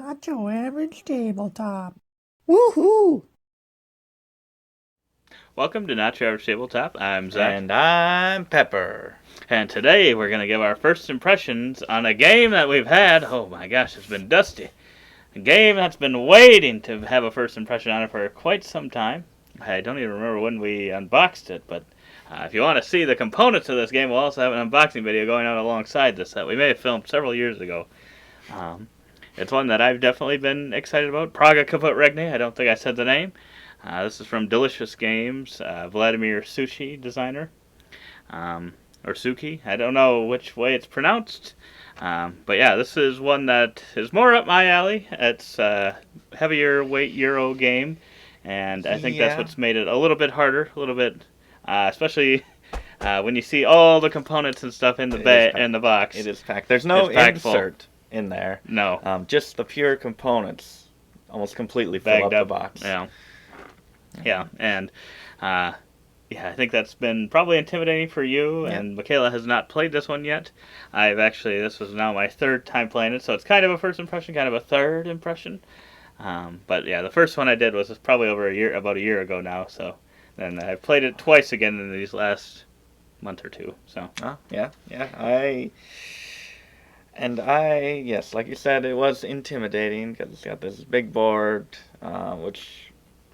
Not your average tabletop. Woohoo! Welcome to Not Your Average Tabletop. I'm Zach. And I'm Pepper. And today we're going to give our first impressions on a game that we've had. Oh my gosh, it's been dusty. A game that's been waiting to have a first impression on it for quite some time. I don't even remember when we unboxed it, but if you want to see the components of this game, we'll also have an unboxing video going out alongside this that we may have filmed several years ago. It's one that I've definitely been excited about. Praga, Caput, Regni. I don't think I said the name. This is from Delicious Games, Vladimír Suchý designer, or Suchý. I don't know which way it's pronounced, but yeah, this is one that is more up my alley. It's a heavier weight Euro game, and I think that's what's made it a little bit harder, a little bit, especially when you see all the components and stuff in the box. It is packed. There's no insert in there. No, just the pure components, almost completely fill up the box. Yeah, and I think that's been probably intimidating for you, and Michaela has not played this one yet. This was now my third time playing it, so it's kind of a first impression, kind of a third impression. But yeah, the first one I did was probably about a year ago now, so then I've played it twice again in these last month or two, so. Yes, like you said, it was intimidating, because it's got this big board, which...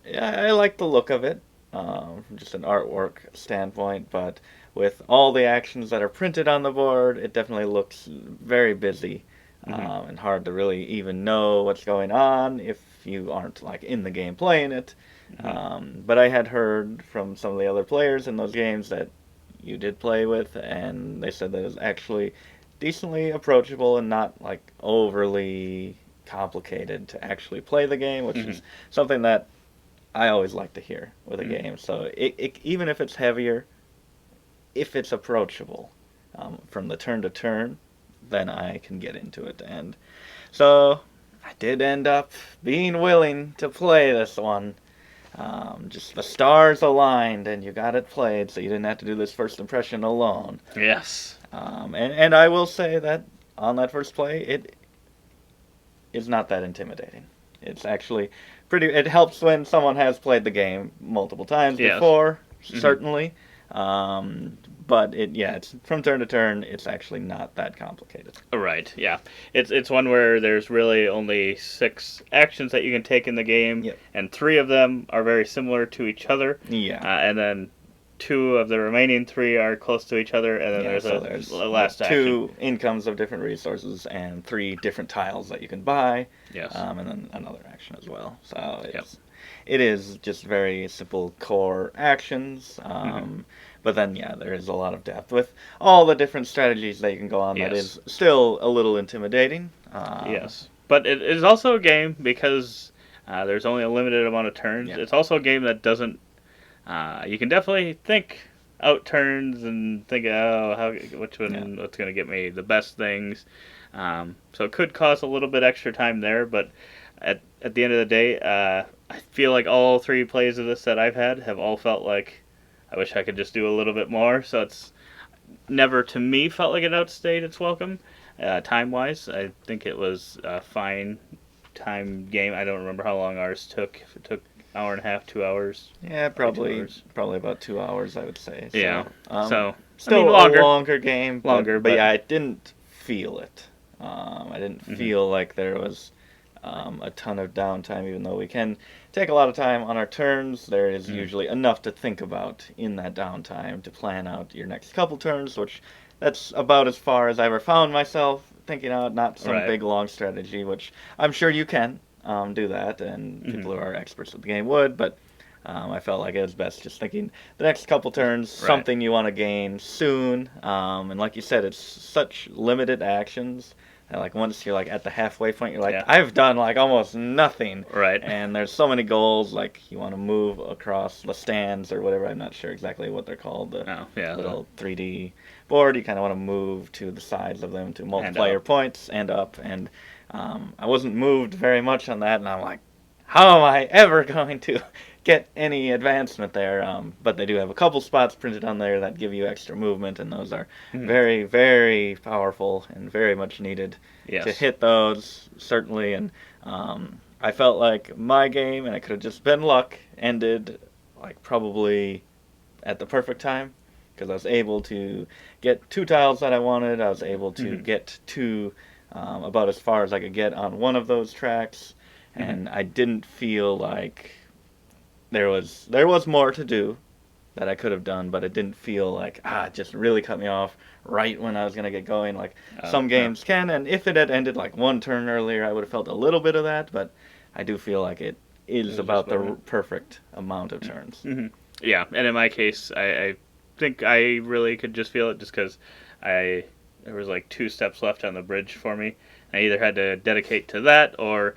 Yeah, I like the look of it, from just an artwork standpoint, but with all the actions that are printed on the board, it definitely looks very busy, and hard to really even know what's going on if you aren't like in the game playing it. But I had heard from some of the other players in those games that you did play with, and they said that it was actually decently approachable and not like overly complicated to actually play the game, which is something that I always like to hear with a game. So it even if it's heavier, if it's approachable from the turn to turn, then I can get into it. And so I did end up being willing to play this one. Just the stars aligned and you got it played, so you didn't have to do this first impression alone. Yes. And I will say that on that first play, it is not that intimidating. It's actually it helps when someone has played the game multiple times before, certainly. But it's from turn to turn, it's actually not that complicated. Right, yeah. It's one where there's really only 6 actions that you can take in the game, and 3 of them are very similar to each other. And then 2 of the remaining 3 are close to each other, and then there's a last action. 2 incomes of different resources and 3 different tiles that you can buy. Yes. And then another action as well. So it is just very simple core actions. But then, there is a lot of depth with all the different strategies that you can go on. That is still a little intimidating. Yes. But it is also a game because there's only a limited amount of turns. It's also a game that doesn't... you can definitely think out turns and think, what's going to get me the best things. So it could cost a little bit extra time there, but at the end of the day, I feel like all 3 plays of this that I've had have all felt like I wish I could just do a little bit more. So it's never, to me, felt like it outstayed its welcome, time-wise. I think it was a fine time game. I don't remember how long ours took. If it took hour and a half, 2 hours. Yeah, probably about 2 hours, I would say. So, yeah. Still a longer game. But I didn't feel it. I didn't feel like there was a ton of downtime, even though we can take a lot of time on our turns. There is usually enough to think about in that downtime to plan out your next couple turns, which that's about as far as I ever found myself thinking out, not some big long strategy, which I'm sure you can do that, and people who are experts at the game would, but I felt like it was best just thinking the next couple turns, something you want to gain soon, and like you said, it's such limited actions. And like once you're like at the halfway point, you're like, I've done like almost nothing. Right. And there's so many goals, like you want to move across the stands or whatever. I'm not sure exactly what they're called. The little 3D board. You kind of want to move to the sides of them to multiply your points and up. And I wasn't moved very much on that, and I'm like, how am I ever going to get any advancement there? But they do have a couple spots printed on there that give you extra movement, and those are very, very powerful and very much needed to hit those, certainly. And I felt like my game, and it could have just been luck, ended like probably at the perfect time, because I was able to get 2 tiles that I wanted. I was able to get to about as far as I could get on one of those tracks, and I didn't feel like there was more to do that I could have done, but it didn't feel like it just really cut me off right when I was gonna get going, like some games can. And if it had ended like 1 turn earlier, I would have felt a little bit of that, but I do feel like it is about the perfect amount of turns. Yeah, and in my case, I think I really could just feel it just because there was like 2 steps left on the bridge for me. I either had to dedicate to that or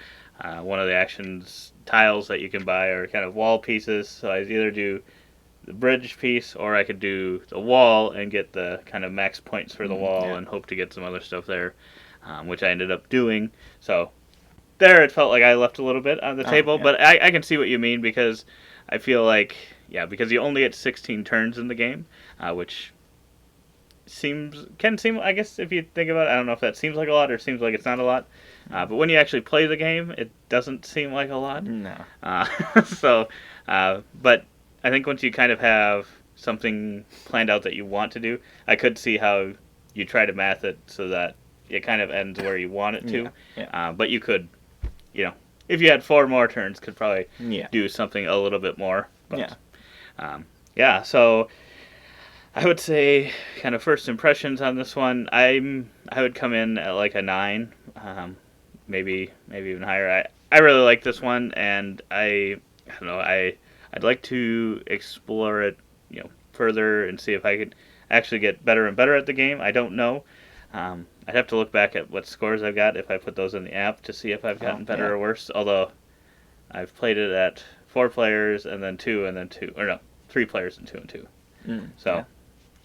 one of the actions tiles that you can buy are kind of wall pieces. So I either do the bridge piece or I could do the wall and get the kind of max points for the wall and hope to get some other stuff there, which I ended up doing. So there it felt like I left a little bit on the table, but I can see what you mean because I feel like, because you only get 16 turns in the game, which can seem, I guess, if you think about it, I don't know if that seems like a lot or seems like it's not a lot. But when you actually play the game, it doesn't seem like a lot. No. But I think once you kind of have something planned out that you want to do, I could see how you try to math it so that it kind of ends where you want it to. But you could, if you had 4 more turns, could probably do something a little bit more. But, so I would say kind of first impressions on this one, I would come in at like a 9, maybe even higher. I really like this one, and I don't know, I'd like to explore it, further and see if I could actually get better and better at the game. I don't know. I'd have to look back at what scores I've got if I put those in the app to see if I've gotten better or worse. Although I've played it at 4 players and then 2 and then 2, or no, 3 players and 2 and 2. So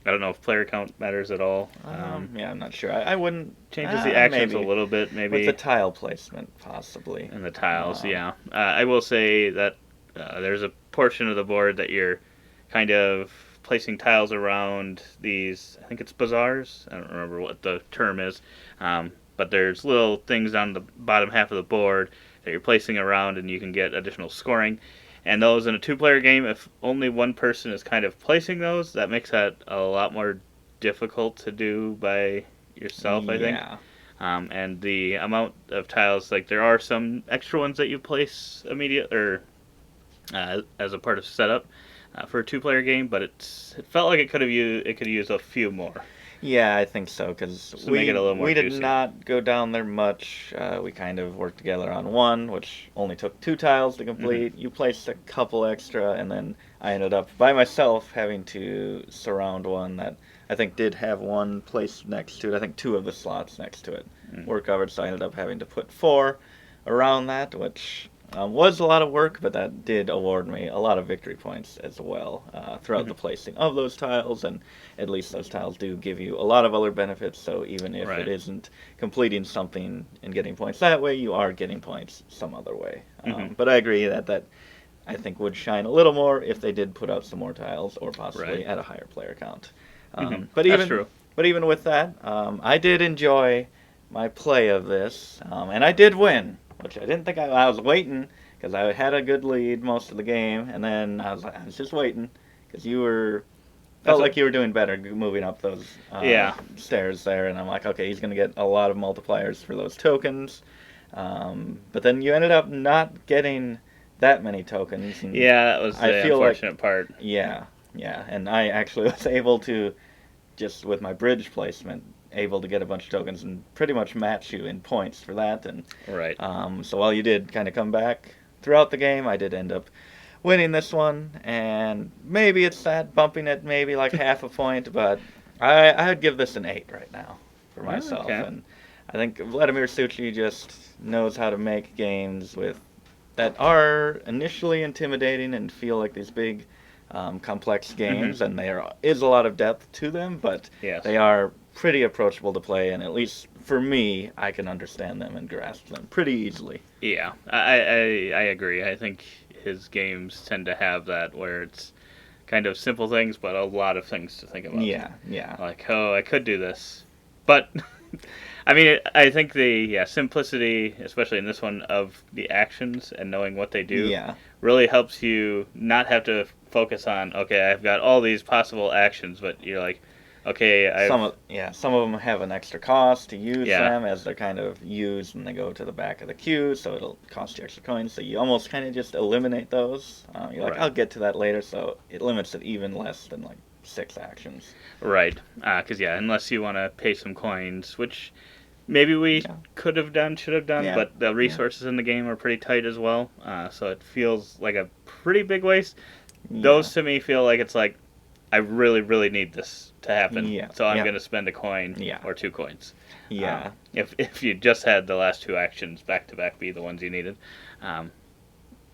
I don't know if player count matters at all. I'm not sure. I wouldn't. Changes the actions a little bit, maybe. With the tile placement, possibly. And the tiles, I will say that there's a portion of the board that you're kind of placing tiles around these, I think it's bazaars. I don't remember what the term is. But there's little things down the bottom half of the board that you're placing around, and you can get additional scoring. And those in a 2-player game, if only one person is kind of placing those, that makes that a lot more difficult to do by yourself, I think. And the amount of tiles, like there are some extra ones that you place immediate or as a part of setup for a 2-player game, but it felt like it could use a few more. Yeah, I think so, because we did not go down there much. We kind of worked together on one, which only took 2 tiles to complete. You placed a couple extra, and then I ended up by myself having to surround one that I think did have one placed next to it. I think 2 of the slots next to it were covered, so I ended up having to put 4 around that, which was a lot of work, but that did award me a lot of victory points as well throughout the placing of those tiles, and at least those tiles do give you a lot of other benefits, so even if it isn't completing something and getting points that way, you are getting points some other way. But I agree that I think would shine a little more if they did put out some more tiles, or possibly at a higher player count. But even with that, I did enjoy my play of this, and I did win, which I didn't think I was waiting, because I had a good lead most of the game, and then I was just waiting, because felt like you were doing better moving up those stairs there, and I'm like, okay, he's going to get a lot of multipliers for those tokens, but then you ended up not getting that many tokens. And that was the unfortunate part. Yeah, and I actually was able to, just with my bridge placement, able to get a bunch of tokens and pretty much match you in points for that. And so while you did kind of come back throughout the game, I did end up winning this one, and maybe it's that bumping it maybe like half a point, but I would give this an 8 right now for myself. And I think Vladimír Suchý just knows how to make games that are initially intimidating and feel like these big complex games, and there is a lot of depth to them, but they are pretty approachable to play, and at least for me, I can understand them and grasp them pretty easily. Yeah, I agree. I think his games tend to have that where it's kind of simple things, but a lot of things to think about. Yeah. Like, oh, I could do this, but I mean, I think the simplicity, especially in this one, of the actions and knowing what they do, really helps you not have to focus on, okay, I've got all these possible actions, but you're like, okay, some of them have an extra cost to use Yeah. them, as they're kind of used when they go to the back of the queue, so it'll cost you extra coins. So you almost kind of just eliminate those. You're like, Right. I'll get to that later, so it limits it even less than like 6 actions. Right, because unless you want to pay some coins, which maybe we could have done, should have done, Yeah. but the resources in the game are pretty tight as well, so it feels like a pretty big waste. Those to me feel like it's like, I really, really need this to happen, so I'm going to spend a coin or 2 coins. Yeah. If you just had the last 2 actions back to back be the ones you needed.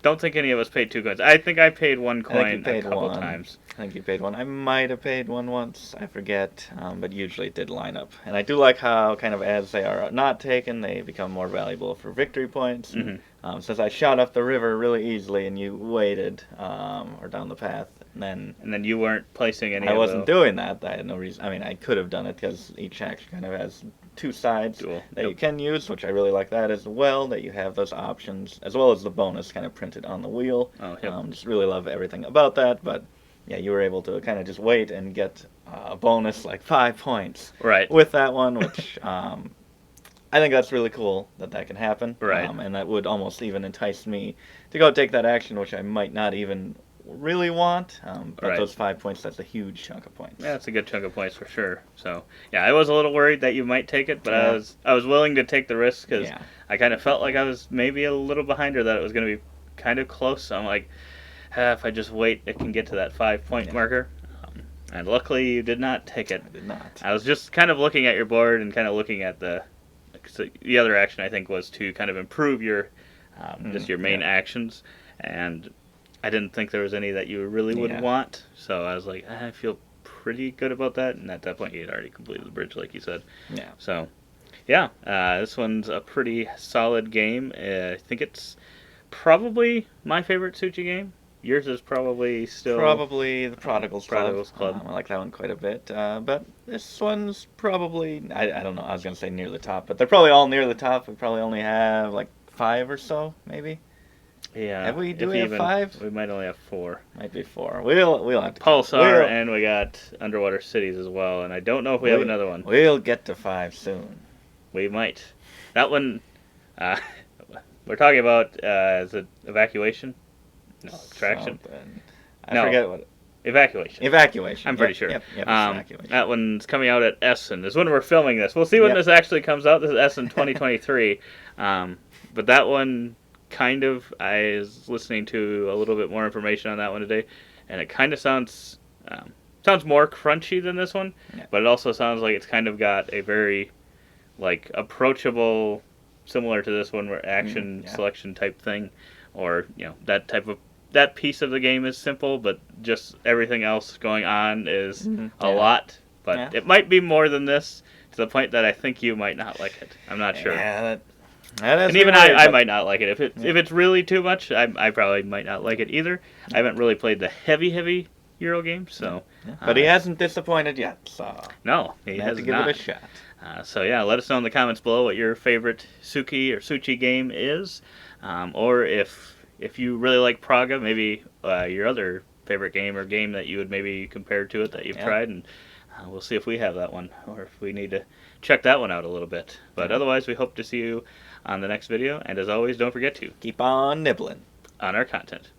Don't think any of us paid 2 coins. I think I paid 1 coin a couple times. I think you paid 1. I might have paid 1 once. I forget. But usually it did line up. And I do like how, kind of as they are not taken, they become more valuable for victory points. Mm-hmm. Since I shot up the river really easily and you waited, or down the path, and then you weren't placing any. I wasn't doing that. I had no reason. I mean, I could have done it because each action kind of has 2 sides that you can use, which I really like that as well, that you have those options, as well as the bonus kind of printed on the wheel. Just really love everything about that, but yeah, you were able to kind of just wait and get a bonus like 5 points with that one, which I think that's really cool that can happen. And that would almost even entice me to go take that action, which I might not even really want, but those 5 points, that's a huge chunk of points. Yeah, it's a good chunk of points for sure. So yeah, I was a little worried that you might take it, but I was willing to take the risk because I kind of felt like I was maybe a little behind her, that it was going to be kind of close. So I'm like, if I just wait, it can get to that 5-point marker. And luckily you did not take it. I did not. I was just kind of looking at your board and kind of looking at the other action, I think, was to kind of improve your just your main actions, and I didn't think there was any that you really would want, so I was like, I feel pretty good about that, and at that point you had already completed the bridge, like you said. So this one's a pretty solid game. I think it's probably my favorite Suchý game. Yours is probably still... Probably the Prodigal's Club. I like that one quite a bit. But this one's probably... I don't know, I was going to say near the top, but they're probably all near the top. We probably only have like 5 or so, maybe. Yeah. Do we have 5? We might only have 4. Might be 4. We'll have to... Pulsar, and we got Underwater Cities as well, and I don't know if we have another one. We'll get to 5 soon. We might. That one... we're talking about... is it Evacuation? No, Extraction? I forget what... Evacuation. I'm pretty sure. Yep, Evacuation. That one's coming out at Essen. Is when we're filming this. We'll see when this actually comes out. This is Essen 2023. But that one, kind of, I was listening to a little bit more information on that one today, and it kind of sounds more crunchy than this one, but it also sounds like it's kind of got a very, like, approachable, similar to this one, where action selection type thing, or, that piece of the game is simple, but just everything else going on is a lot. But it might be more than this, to the point that I think you might not like it. I'm not sure. Yeah, and even I might not like it. If it's really too much, I probably might not like it either. I haven't really played the heavy Euro games, so... But he hasn't disappointed yet, so... No, he has to give not. it a shot. So yeah, let us know in the comments below what your favorite Suchý game is, or if you really like Praga, maybe your other favorite game or game that you would maybe compare to it that you've tried, and we'll see if we have that one, or if we need to check that one out a little bit. But otherwise, we hope to see you on the next video, and as always, don't forget to keep on nibbling on our content.